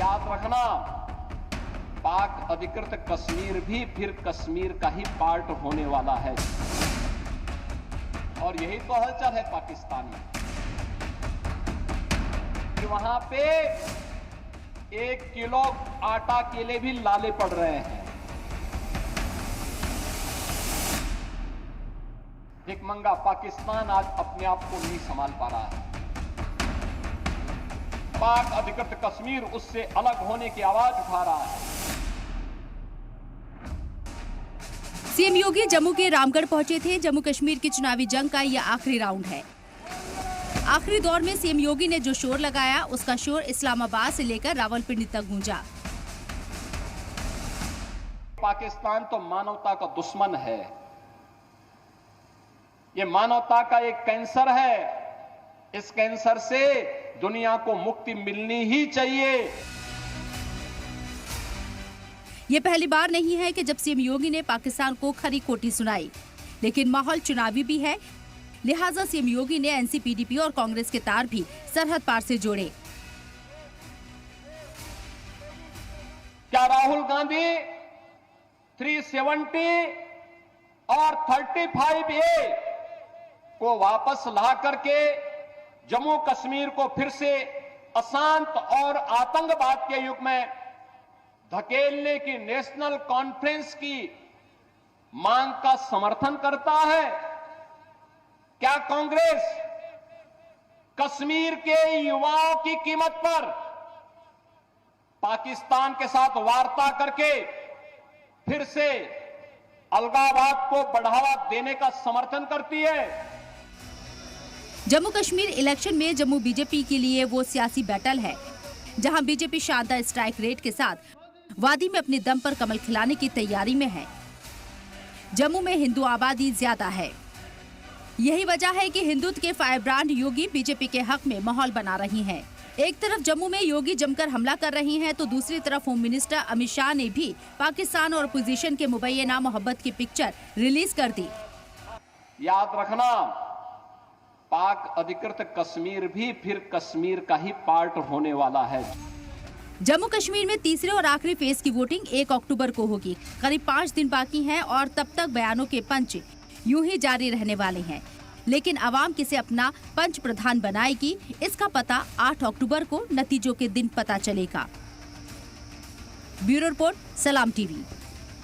याद रखना, पाक अधिकृत कश्मीर भी फिर कश्मीर का ही पार्ट होने वाला है और यही तो हलचल है पाकिस्तान में कि वहां पे 1 किलो आटा के लिए भी लाले पड़ रहे हैं। भिखमंगा पाकिस्तान आज अपने आप को नहीं संभाल पा रहा है। पाक अधिकृत कश्मीर उससे अलग होने की आवाज उठा रहा है। सीएम योगी जम्मू के रामगढ़ पहुंचे थे। जम्मू कश्मीर की चुनावी जंग का यह आखिरी राउंड है। आखिरी दौर में सीएम योगी ने जो शोर लगाया, उसका शोर इस्लामाबाद से लेकर रावलपिंडी तक गूंजा। पाकिस्तान तो मानवता का दुश्मन है, ये मानवता का एक कैंसर है। इस कैंसर से दुनिया को मुक्ति मिलनी ही चाहिए। ये पहली बार नहीं है कि जब सीएम योगी ने पाकिस्तान को खरी खोटी सुनाई, लेकिन माहौल चुनावी भी है, लिहाजा सीएम योगी ने एनसीपीडीपी और कांग्रेस के तार भी सरहद पार से जोड़े। क्या राहुल गांधी 370 और 35A को वापस ला करके जम्मू कश्मीर को फिर से अशांत और आतंकवाद के युग में धकेलने की नेशनल कॉन्फ्रेंस की मांग का समर्थन करता है? क्या कांग्रेस कश्मीर के युवाओं की कीमत पर पाकिस्तान के साथ वार्ता करके फिर से अलगाववाद को बढ़ावा देने का समर्थन करती है? जम्मू कश्मीर इलेक्शन में जम्मू बीजेपी के लिए वो सियासी बैटल है जहां बीजेपी शानदार स्ट्राइक रेट के साथ वादी में अपने दम पर कमल खिलाने की तैयारी में है। जम्मू में हिंदू आबादी ज्यादा है, यही वजह है कि हिंदुत्व के फायर ब्रांड योगी बीजेपी के हक में माहौल बना रही हैं। एक तरफ जम्मू में योगी जमकर हमला कर रही हैं, तो दूसरी तरफ होम मिनिस्टर अमित शाह ने भी पाकिस्तान और अपोजिशन के मुबैना मोहब्बत की पिक्चर रिलीज कर दी। याद रखना, पाक अधिकृत कश्मीर भी फिर कश्मीर का ही पार्ट होने वाला है। जम्मू कश्मीर में तीसरे और आखिरी फेज की वोटिंग 1 अक्टूबर को होगी। करीब 5 दिन बाकी हैं और तब तक बयानों के पंच यूं ही जारी रहने वाले हैं, लेकिन आवाम किसे अपना पंच प्रधान बनाएगी, इसका पता 8 अक्टूबर को नतीजों के दिन पता चलेगा। ब्यूरो रिपोर्ट, सलाम टीवी।